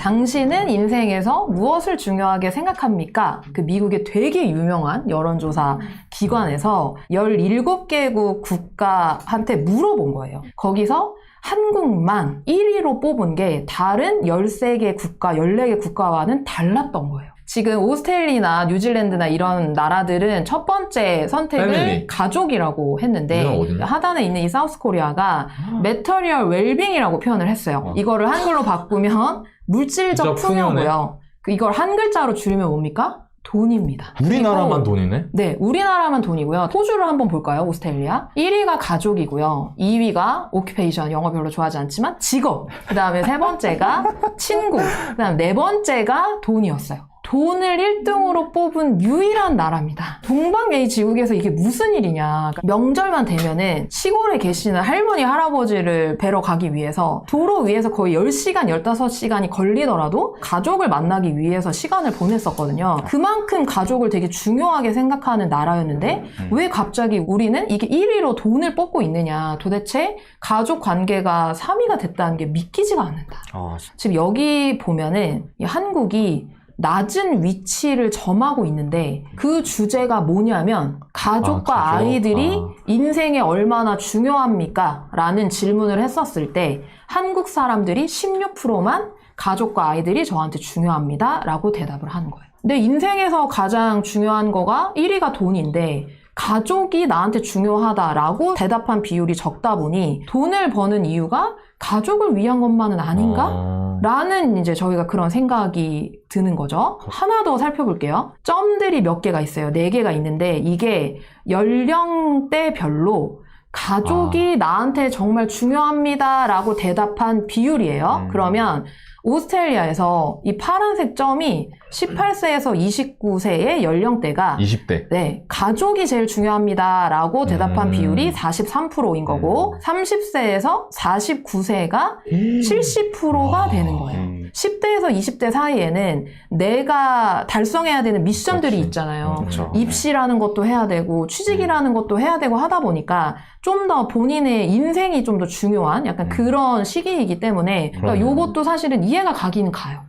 당신은 인생에서 무엇을 중요하게 생각합니까? 그 미국의 되게 유명한 여론조사 기관에서 17개국 국가한테 물어본 거예요. 거기서 한국만 1위로 뽑은 게 다른 13개 국가, 14개 국가와는 달랐던 거예요. 지금 오스트레일리아나 뉴질랜드나 이런 나라들은 첫 번째 선택을 패밀리. 가족이라고 했는데 하단에 있는 이 사우스 코리아가 material well-being이라고 표현을 했어요. 이거를 한글로 바꾸면 물질적 풍요고요. 이걸 한 글자로 줄이면 뭡니까? 돈입니다. 우리나라만 돈이네? 네, 우리나라만 돈이고요. 호주를 한번 볼까요? 오스트레일리아. 1위가 가족이고요. 2위가 오큐페이션, 영어 별로 좋아하지 않지만 직업. 그 다음에 세 번째가 친구. 그 다음 네 번째가 돈이었어요. 돈을 1등으로 뽑은 유일한 나라입니다. 동방예의지국에서 이게 무슨 일이냐. 명절만 되면은 시골에 계시는 할머니, 할아버지를 뵈러 가기 위해서 도로 위에서 거의 10시간, 15시간이 걸리더라도 가족을 만나기 위해서 시간을 보냈었거든요. 그만큼 가족을 되게 중요하게 생각하는 나라였는데 왜 갑자기 우리는 이게 1위로 돈을 뽑고 있느냐. 도대체 가족 관계가 3위가 됐다는 게 믿기지가 않는다. 지금 여기 보면은 이 한국이 낮은 위치를 점하고 있는데 그 주제가 뭐냐면 가족과 아이들이 인생에 얼마나 중요합니까? 라는 질문을 했었을 때 한국 사람들이 16%만 가족과 아이들이 저한테 중요합니다 라고 대답을 하는 거예요. 내 인생에서 가장 중요한 거가 1위가 돈인데 가족이 나한테 중요하다라고 대답한 비율이 적다 보니 돈을 버는 이유가 가족을 위한 것만은 아닌가? 라는 이제 저희가 그런 생각이 드는 거죠. 하나 더 살펴볼게요. 점들이 몇 개가 있어요. 4개가 있는데 이게 연령대별로 가족이 나한테 정말 중요합니다 라고 대답한 비율이에요. 그러면 오스트레일리아에서 이 파란색 점이 18세에서 29세의 연령대가 20대. 네, 가족이 제일 중요합니다 라고 대답한 비율이 43%인 거고 30세에서 49세가 70%가 되는 거예요. 10대에서 20대 사이에는 내가 달성해야 되는 미션들이 있잖아요. 입시라는 것도 해야 되고 취직이라는 것도 해야 되고 하다 보니까 좀 더 본인의 인생이 좀 더 중요한 약간 그런 시기이기 때문에 그러니까 요것도 사실은 이해가 가기는 가요.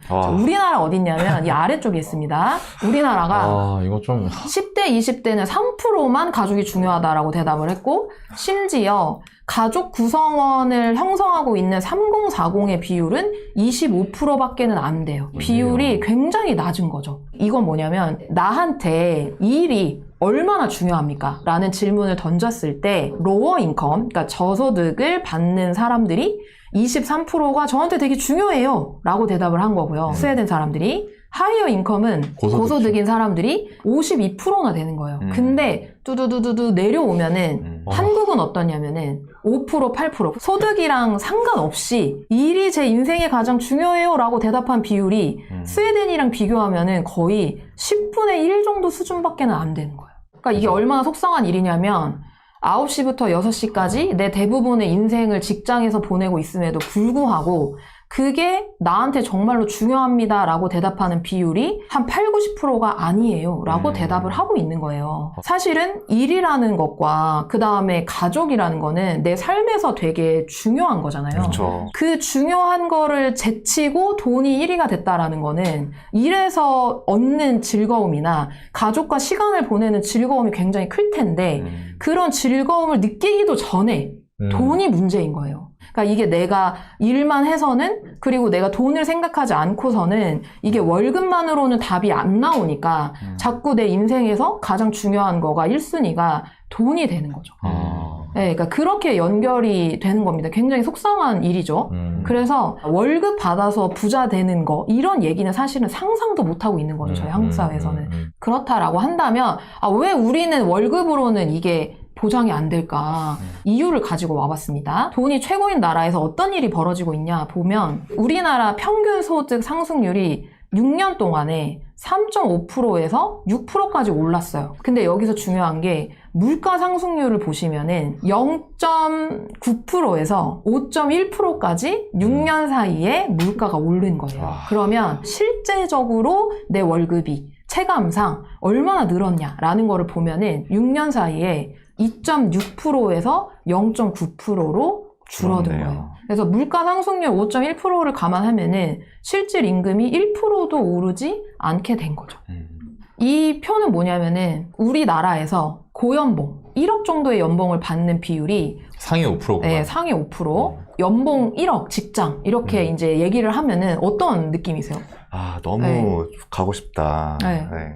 우리나라 어딨냐면 이 아래쪽에 있습니다. 우리나라가 이거 좀 10대, 20대는 3%만 가족이 중요하다라고 대답을 했고 심지어 가족 구성원을 형성하고 있는 3040의 비율은 25%밖에는 안 돼요. 비율이 굉장히 낮은 거죠. 이건 뭐냐면 나한테 이 일이 얼마나 중요합니까? 라는 질문을 던졌을 때 로어 인컴, 그러니까 저소득을 받는 사람들이 23%가 저한테 되게 중요해요 라고 대답을 한 거고요. 스웨덴 사람들이 하이어 인컴은 고소득인 사람들이 52%나 되는 거예요. 근데 뚜두두두두 내려오면은 한국은 어떠냐면은 5%, 8% 소득이랑 상관없이 이 일이 제 인생에 가장 중요해요 라고 대답한 비율이 스웨덴이랑 비교하면은 거의 10분의 1 정도 수준밖에는 안 되는 거예요. 그러니까 이게 얼마나 속상한 일이냐면 9시부터 6시까지 내 대부분의 인생을 직장에서 보내고 있음에도 불구하고 그게 나한테 정말로 중요합니다 라고 대답하는 비율이 한 8, 90%가 아니에요 라고 대답을 하고 있는 거예요. 사실은 일이라는 것과 그 다음에 가족이라는 거는 내 삶에서 되게 중요한 거잖아요. 그렇죠. 그 중요한 거를 제치고 돈이 1위가 됐다라는 거는 일에서 얻는 즐거움이나 가족과 시간을 보내는 즐거움이 굉장히 클 텐데 그런 즐거움을 느끼기도 전에 돈이 문제인 거예요. 그러니까 이게 내가 일만 해서는 그리고 내가 돈을 생각하지 않고서는 이게 월급만으로는 답이 안 나오니까 자꾸 내 인생에서 가장 중요한 거가 1순위가 돈이 되는 거죠. 네, 그러니까 그렇게 연결이 되는 겁니다. 굉장히 속상한 일이죠. 그래서 월급 받아서 부자 되는 거 이런 얘기는 사실은 상상도 못하고 있는 거죠. 저희 한국 사회에서는. 그렇다라고 한다면 왜 우리는 월급으로는 이게 보장이 안 될까? 이유를 가지고 와봤습니다. 돈이 최고인 나라에서 어떤 일이 벌어지고 있냐 보면 우리나라 평균 소득 상승률이 6년 동안에 3.5%에서 6%까지 올랐어요. 근데 여기서 중요한 게 물가 상승률을 보시면은 0.9%에서 5.1%까지 6년 사이에 물가가 오른 거예요. 그러면 실제적으로 내 월급이 체감상 얼마나 늘었냐라는 거를 보면은 6년 사이에 2.6%에서 0.9%로 줄어든 거예요. 그래서 물가 상승률 5.1%를 감안하면은 실질 임금이 1%도 오르지 않게 된 거죠. 이 표는 뭐냐면은 우리나라에서 고연봉 1억 정도의 연봉을 받는 비율이 상위 5%구나. 네, 상위 5%, 연봉 1억, 직장 이렇게 이제 얘기를 하면은 어떤 느낌이세요? 아, 너무 네. 가고 싶다. 네. 네.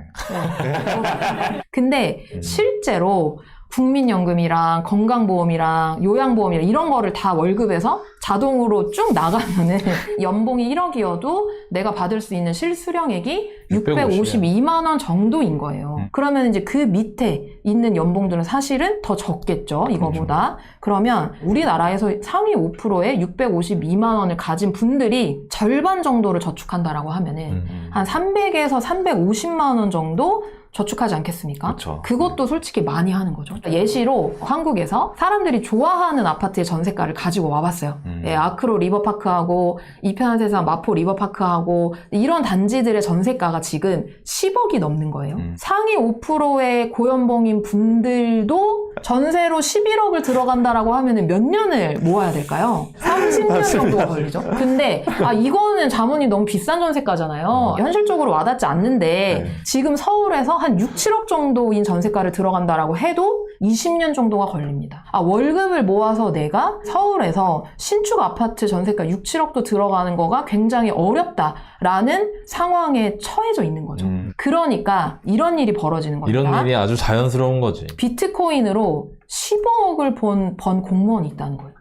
근데 실제로 국민연금이랑 건강보험이랑 요양보험이랑 이런 거를 다 월급에서 자동으로 쭉 나가면은 연봉이 1억이어도 내가 받을 수 있는 실수령액이 652만 원 정도인 거예요. 그러면 이제 그 밑에 있는 연봉들은 사실은 더 적겠죠, 이거보다. 그러면 우리나라에서 상위 5%에 652만 원을 가진 분들이 절반 정도를 저축한다라고 하면은 한 300에서 350만 원 정도 저축하지 않겠습니까? 그렇죠. 그것도 솔직히 많이 하는 거죠. 예시로 한국에서 사람들이 좋아하는 아파트의 전세가를 가지고 와봤어요. 예, 아크로 리버파크하고 이편한 세상 마포 리버파크하고 이런 단지들의 전세가가 지금 10억이 넘는 거예요. 상위 5%의 고연봉인 분들도 전세로 11억을 들어간다라고 하면 몇 년을 모아야 될까요? 30년 정도가 걸리죠. 근데 이거는 자문이 너무 비싼 전세가잖아요. 현실적으로 와닿지 않는데 지금 서울에서 한 6, 7억 정도인 전세가를 들어간다라고 해도 20년 정도가 걸립니다. 월급을 모아서 내가 서울에서 신축 아파트 전세가 6, 7억도 들어가는 거가 굉장히 어렵다라는 상황에 처해져 있는 거죠. 그러니까 이런 일이 벌어지는 겁니다. 이런 일이 아주 자연스러운 거지. 비트코인으로 10억을 번 공무원이 있다는 거예요.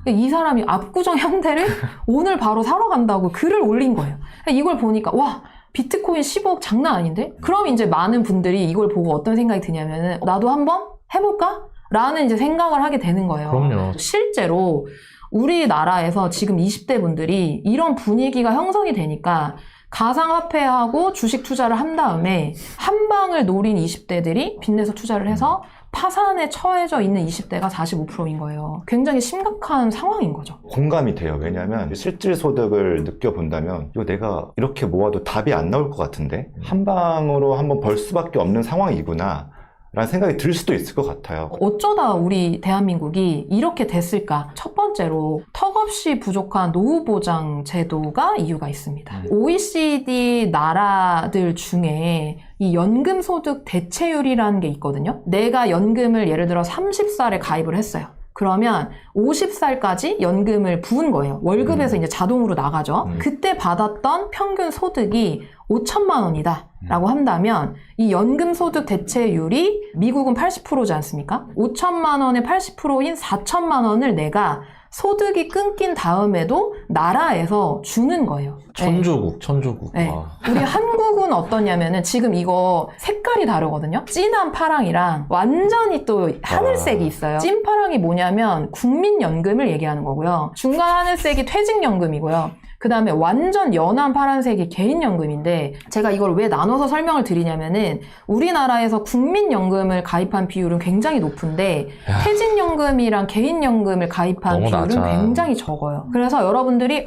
이 사람이 압구정 현대를 오늘 바로 사러 간다고 글을 올린 거예요. 이걸 보니까 와, 비트코인 10억 장난 아닌데? 그럼 이제 많은 분들이 이걸 보고 어떤 생각이 드냐면은 나도 한번 해볼까? 라는 이제 생각을 하게 되는 거예요. 그럼요. 실제로 우리나라에서 지금 20대 분들이 이런 분위기가 형성이 되니까 가상화폐하고 주식 투자를 한 다음에 한 방을 노린 20대들이 빚내서 투자를 해서 파산에 처해져 있는 20대가 45%인 거예요. 굉장히 심각한 상황인 거죠. 공감이 돼요. 왜냐하면 실질 소득을 느껴본다면 이거 내가 이렇게 모아도 답이 안 나올 것 같은데 한 방으로 한번 벌 수밖에 없는 상황이구나 라는 생각이 들 수도 있을 것 같아요. 어쩌다 우리 대한민국이 이렇게 됐을까? 첫 번째로 턱없이 부족한 노후보장 제도가 이유가 있습니다. OECD 나라들 중에 이 연금소득 대체율이라는 게 있거든요. 내가 연금을 예를 들어 30살에 가입을 했어요. 그러면 50살까지 연금을 부은 거예요. 월급에서 이제 자동으로 나가죠. 그때 받았던 평균 소득이 5천만 원이다 라고 한다면 이 연금소득 대체율이 미국은 80%지 않습니까? 5천만 원의 80%인 4천만 원을 내가 소득이 끊긴 다음에도 나라에서 주는 거예요. 천조국, 천조국. 네. 우리 한국은 어떠냐면은 지금 이거 색깔이 다르거든요. 진한 파랑이랑 완전히 또 하늘색이 있어요. 찐 파랑이 뭐냐면 국민연금을 얘기하는 거고요. 중간 하늘색이 퇴직연금이고요. 그 다음에 완전 연한 파란색이 개인연금인데 제가 이걸 왜 나눠서 설명을 드리냐면은 우리나라에서 국민연금을 가입한 비율은 굉장히 높은데 퇴직연금이랑 개인연금을 가입한 비율은 낮아. 굉장히 적어요. 그래서 여러분들이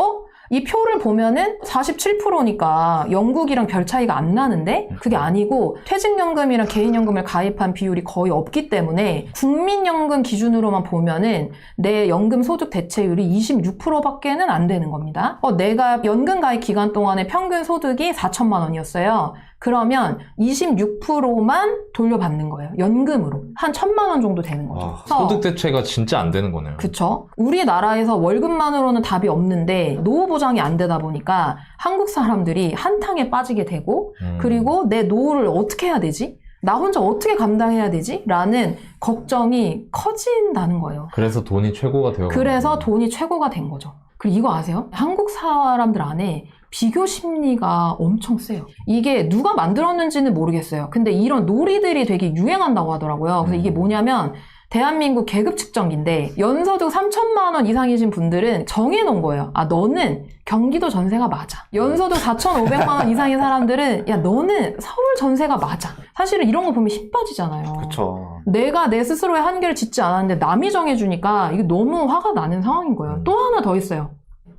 이 표를 보면은 47%니까 영국이랑 별 차이가 안 나는데 그게 아니고 퇴직연금이랑 개인연금을 가입한 비율이 거의 없기 때문에 국민연금 기준으로만 보면은 내 연금 소득 대체율이 26%밖에는 안 되는 겁니다. 내가 연금 가입 기간 동안에 평균 소득이 4천만 원이었어요. 그러면 26%만 돌려받는 거예요. 연금으로. 한 1,000만 원 정도 되는 거죠. 소득 대체가 진짜 안 되는 거네요. 그쵸. 우리나라에서 월급만으로는 답이 없는데 노후 보장이 안 되다 보니까 한국 사람들이 한탕에 빠지게 되고 그리고 내 노후를 어떻게 해야 되지? 나 혼자 어떻게 감당해야 되지? 라는 걱정이 커진다는 거예요. 그래서 돈이 최고가 되어. 그래서 돈이 최고가 된 거죠. 그리고 이거 아세요? 한국 사람들 안에 비교 심리가 엄청 세요. 이게 누가 만들었는지는 모르겠어요. 근데 이런 놀이들이 되게 유행한다고 하더라고요. 그래서 이게 뭐냐면 대한민국 계급 측정기인데 연소득 3천만 원 이상이신 분들은 정해놓은 거예요. 너는 경기도 전세가 맞아. 연소득 4,500만 원 이상인 사람들은 야 너는 서울 전세가 맞아. 사실은 이런 거 보면 힘 빠지잖아요. 그렇죠. 내가 내 스스로의 한계를 짓지 않았는데 남이 정해주니까 이게 너무 화가 나는 상황인 거예요. 또 하나 더 있어요.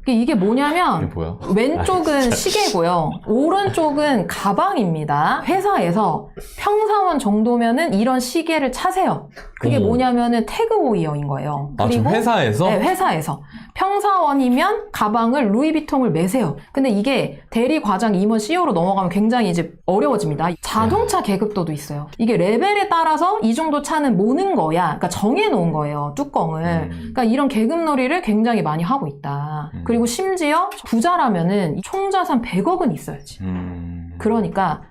이게 뭐냐면 이게 뭐야? 왼쪽은 시계고요. 오른쪽은 가방입니다. 회사에서 평사원 정도면은 이런 시계를 차세요. 그게 어머. 뭐냐면은 태그 호이어인 거예요. 아, 지금 회사에서? 네, 회사에서. 평사원이면 가방을 루이비통을 매세요. 근데 이게 대리 과장 임원 CEO로 넘어가면 굉장히 이제 어려워집니다. 자동차 계급도도 있어요. 이게 레벨에 따라서 이 정도 차는 모는 거야. 그러니까 정해놓은 거예요, 뚜껑을. 그러니까 이런 계급놀이를 굉장히 많이 하고 있다. 그리고 심지어 부자라면은 총자산 100억은 있어야지. 그러니까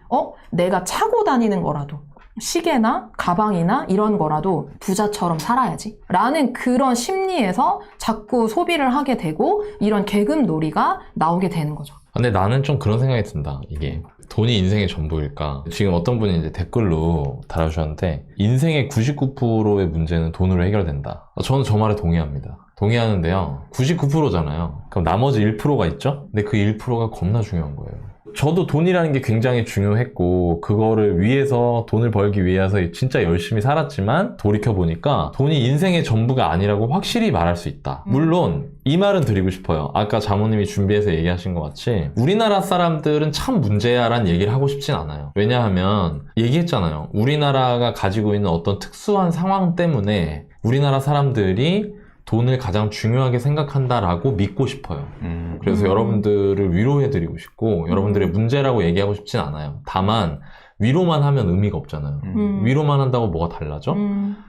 내가 차고 다니는 거라도 시계나 가방이나 이런 거라도 부자처럼 살아야지 라는 그런 심리에서 자꾸 소비를 하게 되고 이런 계급놀이가 나오게 되는 거죠. 근데 나는 좀 그런 생각이 든다. 이게 돈이 인생의 전부일까? 지금 어떤 분이 이제 댓글로 달아주셨는데 인생의 99%의 문제는 돈으로 해결된다. 저는 저 말에 동의합니다. 동의하는데요. 99%잖아요. 그럼 나머지 1%가 있죠? 근데 그 1%가 겁나 중요한 거예요. 저도 돈이라는 게 굉장히 중요했고 그거를 위해서 돈을 벌기 위해서 진짜 열심히 살았지만 돌이켜보니까 돈이 인생의 전부가 아니라고 확실히 말할 수 있다. 물론 이 말은 드리고 싶어요. 아까 자모님이 준비해서 얘기하신 것 같이 우리나라 사람들은 참 문제야 라는 얘기를 하고 싶진 않아요. 왜냐하면 얘기했잖아요. 우리나라가 가지고 있는 어떤 특수한 상황 때문에 우리나라 사람들이 돈을 가장 중요하게 생각한다라고 믿고 싶어요. 그래서 여러분들을 위로해드리고 싶고 여러분들의 문제라고 얘기하고 싶진 않아요. 다만 위로만 하면 의미가 없잖아요. 위로만 한다고 뭐가 달라져?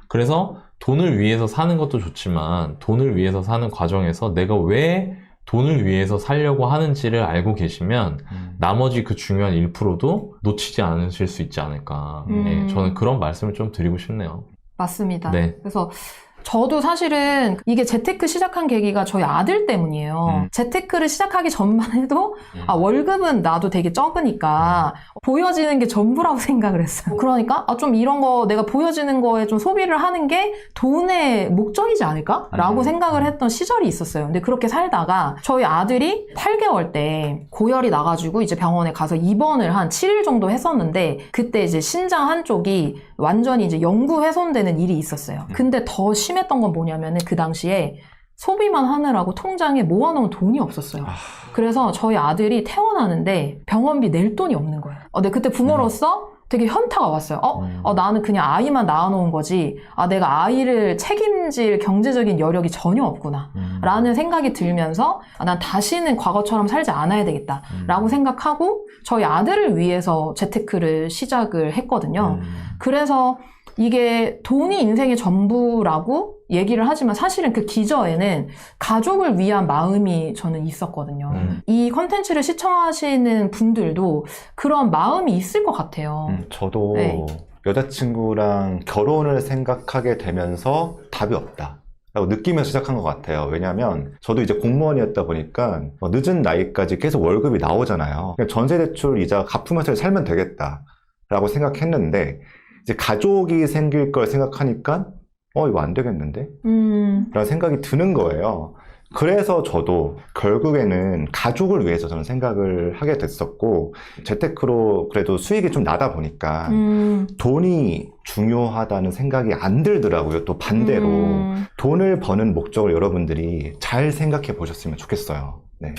그래서 돈을 위해서 사는 것도 좋지만 돈을 위해서 사는 과정에서 내가 왜 돈을 위해서 살려고 하는지를 알고 계시면 나머지 그 중요한 1%도 놓치지 않으실 수 있지 않을까. 네, 저는 그런 말씀을 좀 드리고 싶네요. 맞습니다. 네. 그래서 저도 사실은 이게 재테크 시작한 계기가 저희 아들 때문이에요. 재테크를 시작하기 전만 해도 월급은 나도 되게 적으니까 보여지는 게 전부라고 생각을 했어요. 그러니까 좀 이런 거 내가 보여지는 거에 좀 소비를 하는 게 돈의 목적이지 않을까? 라고 생각을 했던 시절이 있었어요. 근데 그렇게 살다가 저희 아들이 8개월 때 고열이 나가지고 이제 병원에 가서 입원을 한 7일 정도 했었는데 그때 이제 신장 한쪽이 완전히 이제 영구 훼손되는 일이 있었어요. 근데 더 심했던 건 뭐냐면은 그 당시에 소비만 하느라고 통장에 모아놓은 돈이 없었어요. 그래서 저희 아들이 퇴원하는데 병원비 낼 돈이 없는 거예요. 근데 그때 부모로서 되게 현타가 왔어요. 나는 그냥 아이만 낳아놓은 거지. 내가 아이를 책임질 경제적인 여력이 전혀 없구나. 라는 생각이 들면서 난 다시는 과거처럼 살지 않아야 되겠다. 라고 생각하고 저희 아들을 위해서 재테크를 시작을 했거든요. 그래서 이게 돈이 인생의 전부라고 얘기를 하지만 사실은 그 기저에는 가족을 위한 마음이 저는 있었거든요. 이 컨텐츠를 시청하시는 분들도 그런 마음이 있을 것 같아요. 저도 네. 여자친구랑 결혼을 생각하게 되면서 답이 없다 라고 느끼면서 시작한 것 같아요. 왜냐하면 저도 이제 공무원이었다 보니까 늦은 나이까지 계속 월급이 나오잖아요. 그냥 전세대출 이자 갚으면서 살면 되겠다 라고 생각했는데 이제 가족이 생길 걸 생각하니까 이거 안 되겠는데? 라는 생각이 드는 거예요. 그래서 저도 결국에는 가족을 위해서 저는 생각을 하게 됐었고 재테크로 그래도 수익이 좀 나다 보니까 돈이 중요하다는 생각이 안 들더라고요. 또 반대로 돈을 버는 목적을 여러분들이 잘 생각해 보셨으면 좋겠어요. 네.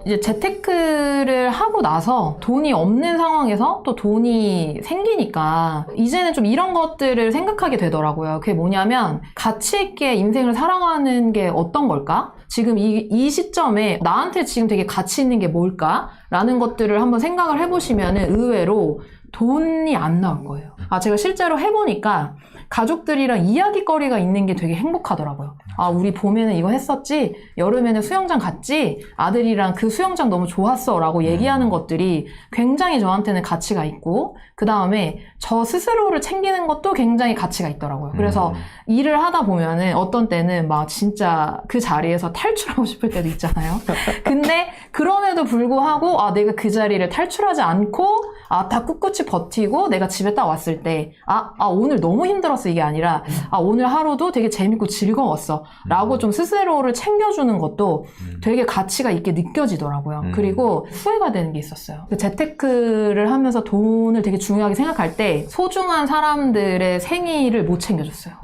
이제 재테크를 하고 나서 돈이 없는 상황에서 또 돈이 생기니까 이제는 좀 이런 것들을 생각하게 되더라고요. 그게 뭐냐면 가치 있게 인생을 살아가는 게 어떤 걸까? 지금 이 시점에 나한테 지금 되게 가치 있는 게 뭘까? 라는 것들을 한번 생각을 해보시면 의외로 돈이 안 나올 거예요. 제가 실제로 해보니까 가족들이랑 이야기거리가 있는 게 되게 행복하더라고요. 우리 봄에는 이거 했었지? 여름에는 수영장 갔지? 아들이랑 그 수영장 너무 좋았어 라고 얘기하는 것들이 굉장히 저한테는 가치가 있고 그 다음에 저 스스로를 챙기는 것도 굉장히 가치가 있더라고요. 그래서 일을 하다 보면은 어떤 때는 막 진짜 그 자리에서 탈출하고 싶을 때도 있잖아요. 근데 그럼에도 불구하고 내가 그 자리를 탈출하지 않고 다 꿋꿋이 버티고 내가 집에 딱 왔을 때 오늘 너무 힘들었어 이게 아니라 오늘 하루도 되게 재밌고 즐거웠어 라고 좀 스스로를 챙겨주는 것도 되게 가치가 있게 느껴지더라고요. 그리고 후회가 되는 게 있었어요. 재테크를 하면서 돈을 되게 중요하게 생각할 때 소중한 사람들의 생일을 못 챙겨줬어요.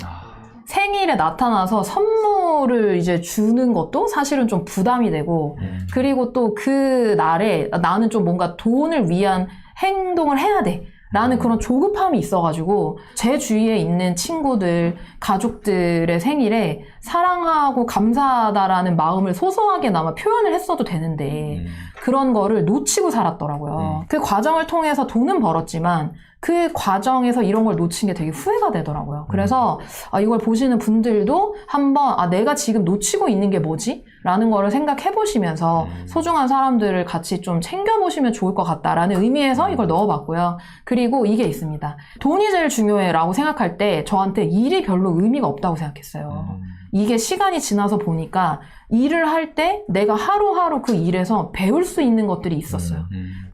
생일에 나타나서 선물 선물을 이제 주는 것도 사실은 좀 부담이 되고, 그리고 또 그 날에 나는 좀 뭔가 돈을 위한 행동을 해야 돼. 라는 그런 조급함이 있어가지고 제 주위에 있는 친구들, 가족들의 생일에 사랑하고 감사하다라는 마음을 소소하게나마 표현을 했어도 되는데 그런 거를 놓치고 살았더라고요. 그 과정을 통해서 돈은 벌었지만 그 과정에서 이런 걸 놓친 게 되게 후회가 되더라고요. 그래서 이걸 보시는 분들도 한번 내가 지금 놓치고 있는 게 뭐지? 라는 거를 생각해 보시면서 소중한 사람들을 같이 좀 챙겨보시면 좋을 것 같다라는 의미에서 이걸 넣어봤고요. 그리고 이게 있습니다. 돈이 제일 중요해 라고 생각할 때 저한테 일이 별로 의미가 없다고 생각했어요. 이게 시간이 지나서 보니까 일을 할 때 내가 하루하루 그 일에서 배울 수 있는 것들이 있었어요.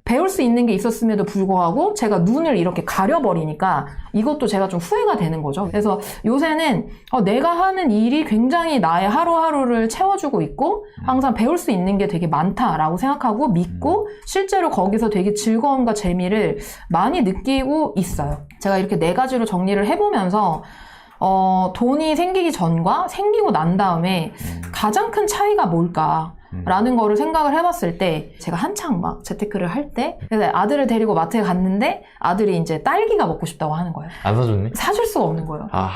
배울 수 있는 게 있었음에도 불구하고 제가 눈을 이렇게 가려버리니까 이것도 제가 좀 후회가 되는 거죠. 그래서 요새는 내가 하는 일이 굉장히 나의 하루하루를 채워주고 있고 항상 배울 수 있는 게 되게 많다라고 생각하고 믿고 실제로 거기서 되게 즐거움과 재미를 많이 느끼고 있어요. 제가 이렇게 4가지로 정리를 해보면서 돈이 생기기 전과 생기고 난 다음에 가장 큰 차이가 뭘까? 라는 거를 생각을 해봤을 때 제가 한창 막 재테크를 할 때 아들을 데리고 마트에 갔는데 아들이 이제 딸기가 먹고 싶다고 하는 거예요. 안 사줬니? 사줄 수가 없는 거예요. 아.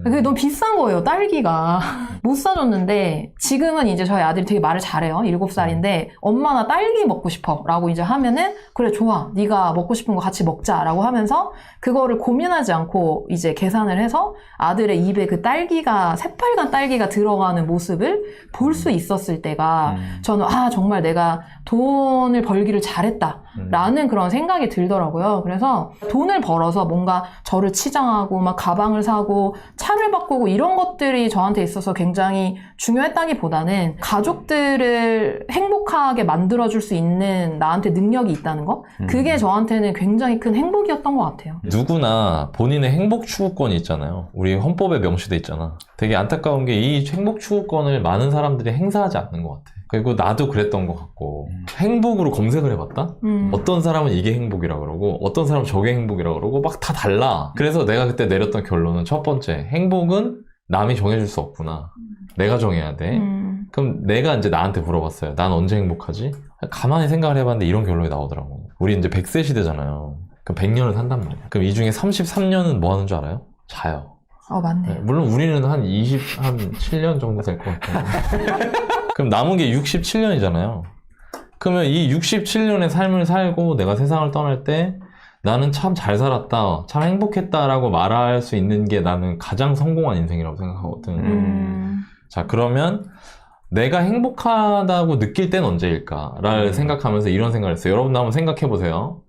그게 너무 비싼 거예요, 딸기가. 못 사줬는데 지금은 이제 저희 아들이 되게 말을 잘해요. 7살인데 엄마 나 딸기 먹고 싶어 라고 이제 하면은 그래 좋아 네가 먹고 싶은 거 같이 먹자 라고 하면서 그거를 고민하지 않고 이제 계산을 해서 아들의 입에 그 딸기가 새빨간 딸기가 들어가는 모습을 볼 수 있었을 때가 저는 정말 내가 돈을 벌기를 잘했다 라는 그런 생각이 들더라고요. 그래서 돈을 벌어서 뭔가 저를 치장하고 막 가방을 사고 차를 바꾸고 이런 것들이 저한테 있어서 굉장히 중요했다기보다는 가족들을 행복하게 만들어줄 수 있는 나한테 능력이 있다는 거? 그게 저한테는 굉장히 큰 행복이었던 것 같아요. 누구나 본인의 행복 추구권이 있잖아요. 우리 헌법에 명시돼 있잖아. 되게 안타까운 게 이 행복 추구권을 많은 사람들이 행사하지 않는 것 같아. 그리고 나도 그랬던 것 같고 행복으로 검색을 해봤다? 어떤 사람은 이게 행복이라 그러고 어떤 사람은 저게 행복이라 그러고 막 다 달라. 그래서 내가 그때 내렸던 결론은 첫 번째, 행복은 남이 정해줄 수 없구나. 내가 정해야 돼. 그럼 내가 이제 나한테 물어봤어요. 난 언제 행복하지? 가만히 생각을 해봤는데 이런 결론이 나오더라고. 우리 이제 100세 시대잖아요. 그럼 100년을 산단 말이야. 그럼 이 중에 33년은 뭐 하는 줄 알아요? 자요. 맞네. 네, 물론 우리는 한 7년 정도 될 것 같아요. 그럼 남은 게 67년이잖아요. 그러면 이 67년의 삶을 살고 내가 세상을 떠날 때 나는 참 잘 살았다, 참 행복했다라고 말할 수 있는 게 나는 가장 성공한 인생이라고 생각하거든. 자, 그러면 내가 행복하다고 느낄 때는 언제일까를 생각하면서 이런 생각을 했어요. 여러분도 한번 생각해 보세요.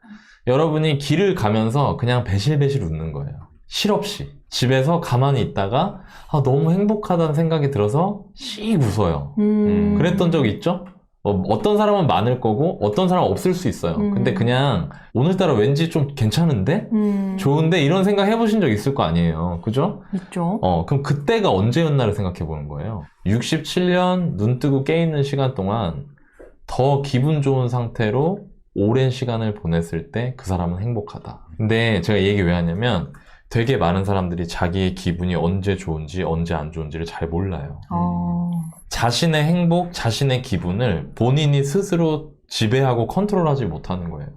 여러분이 길을 가면서 그냥 배실배실 웃는 거예요. 실없이. 집에서 가만히 있다가 너무 행복하다는 생각이 들어서 씩 웃어요. 그랬던 적 있죠? 어떤 사람은 많을 거고 어떤 사람은 없을 수 있어요. 근데 그냥 오늘따라 왠지 좀 괜찮은데? 좋은데? 이런 생각 해보신 적 있을 거 아니에요. 그죠? 있죠. 그럼 그때가 언제였나를 생각해 보는 거예요. 67년 눈 뜨고 깨 있는 시간 동안 더 기분 좋은 상태로 오랜 시간을 보냈을 때 그 사람은 행복하다. 근데 제가 이 얘기 왜 하냐면 되게 많은 사람들이 자기의 기분이 언제 좋은지 언제 안 좋은지를 잘 몰라요. 자신의 행복, 자신의 기분을 본인이 스스로 지배하고 컨트롤하지 못하는 거예요.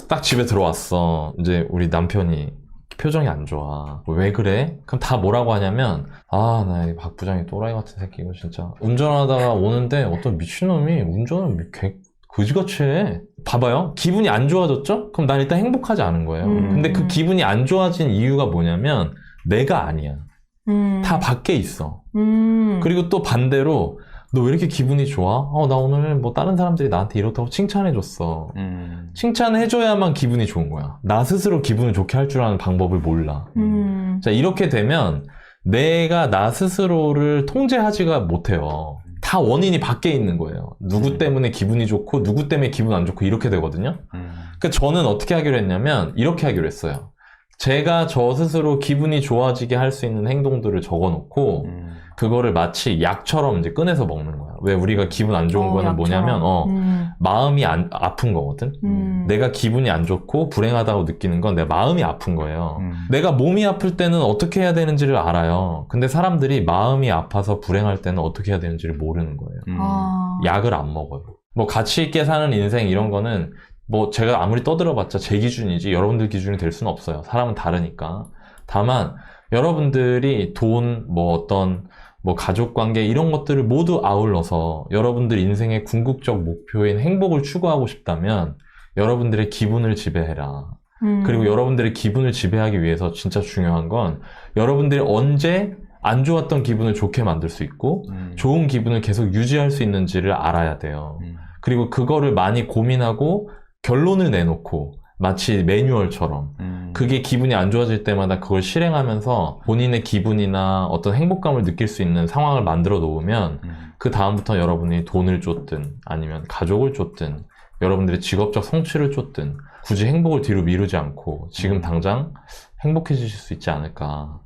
딱 집에 들어왔어. 이제 우리 남편이 표정이 안 좋아. 왜 그래? 그럼 다 뭐라고 하냐면 나 이 박 부장이 또라이 같은 새끼 이거 진짜 운전하다가 오는데 어떤 미친놈이 운전을 그지같이 해. 봐봐요. 기분이 안 좋아졌죠? 그럼 난 일단 행복하지 않은 거예요. 근데 그 기분이 안 좋아진 이유가 뭐냐면 내가 아니야. 다 밖에 있어. 그리고 또 반대로 너 왜 이렇게 기분이 좋아? 나 오늘 뭐 다른 사람들이 나한테 이렇다고 칭찬해줬어. 칭찬해줘야만 기분이 좋은 거야. 나 스스로 기분을 좋게 할 줄 아는 방법을 몰라. 자, 이렇게 되면 내가 나 스스로를 통제하지가 못해요. 다 원인이 밖에 있는 거예요. 누구 때문에 기분이 좋고 누구 때문에 기분 안 좋고 이렇게 되거든요. 그러니까 저는 어떻게 하기로 했냐면 이렇게 하기로 했어요. 제가 저 스스로 기분이 좋아지게 할 수 있는 행동들을 적어놓고 그거를 마치 약처럼 이제 꺼내서 먹는 거야. 왜 우리가 기분 안 좋은 거는 약처럼. 뭐냐면 마음이 아픈 거거든. 내가 기분이 안 좋고 불행하다고 느끼는 건 내 마음이 아픈 거예요. 내가 몸이 아플 때는 어떻게 해야 되는지를 알아요. 근데 사람들이 마음이 아파서 불행할 때는 어떻게 해야 되는지를 모르는 거예요. 아. 약을 안 먹어요. 뭐 가치 있게 사는 인생 이런 거는 뭐 제가 아무리 떠들어봤자 제 기준이지 여러분들 기준이 될 수는 없어요. 사람은 다르니까. 다만 여러분들이 돈, 뭐 어떤 뭐 가족관계 이런 것들을 모두 아울러서 여러분들 인생의 궁극적 목표인 행복을 추구하고 싶다면 여러분들의 기분을 지배해라. 그리고 여러분들의 기분을 지배하기 위해서 진짜 중요한 건 여러분들이 언제 안 좋았던 기분을 좋게 만들 수 있고 좋은 기분을 계속 유지할 수 있는지를 알아야 돼요. 그리고 그거를 많이 고민하고 결론을 내놓고 마치 매뉴얼처럼 그게 기분이 안 좋아질 때마다 그걸 실행하면서 본인의 기분이나 어떤 행복감을 느낄 수 있는 상황을 만들어 놓으면 그 다음부터 여러분이 돈을 쫓든 아니면 가족을 쫓든 여러분들의 직업적 성취를 쫓든 굳이 행복을 뒤로 미루지 않고 지금 당장 행복해지실 수 있지 않을까.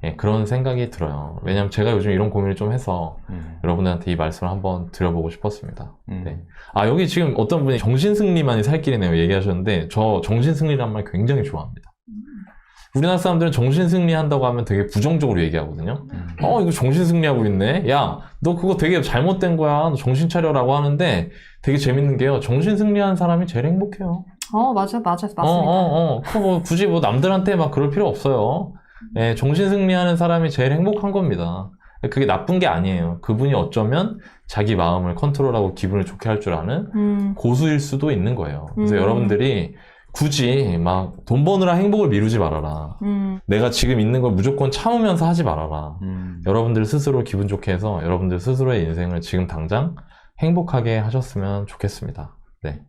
예, 그런 생각이 들어요. 왜냐면 제가 요즘 이런 고민을 좀 해서 여러분들한테 이 말씀을 한번 드려보고 싶었습니다. 네. 아, 여기 지금 어떤 분이 정신승리만이 살 길이네요 얘기하셨는데 저 정신승리란 말 굉장히 좋아합니다. 우리나라 사람들은 정신승리 한다고 하면 되게 부정적으로 얘기하거든요. 이거 정신승리하고 있네. 야, 너 그거 되게 잘못된 거야. 너 정신 차려라고 하는데 되게 재밌는 게요. 정신승리한 사람이 제일 행복해요. 맞습니다. 그거 뭐 굳이 뭐 남들한테 막 그럴 필요 없어요. 예, 정신승리하는 사람이 제일 행복한 겁니다. 그게 나쁜 게 아니에요. 그분이 어쩌면 자기 마음을 컨트롤하고 기분을 좋게 할 줄 아는 고수일 수도 있는 거예요. 그래서 여러분들이 굳이 막 돈 버느라 행복을 미루지 말아라. 내가 지금 있는 걸 무조건 참으면서 하지 말아라. 여러분들 스스로 기분 좋게 해서 여러분들 스스로의 인생을 지금 당장 행복하게 하셨으면 좋겠습니다. 네.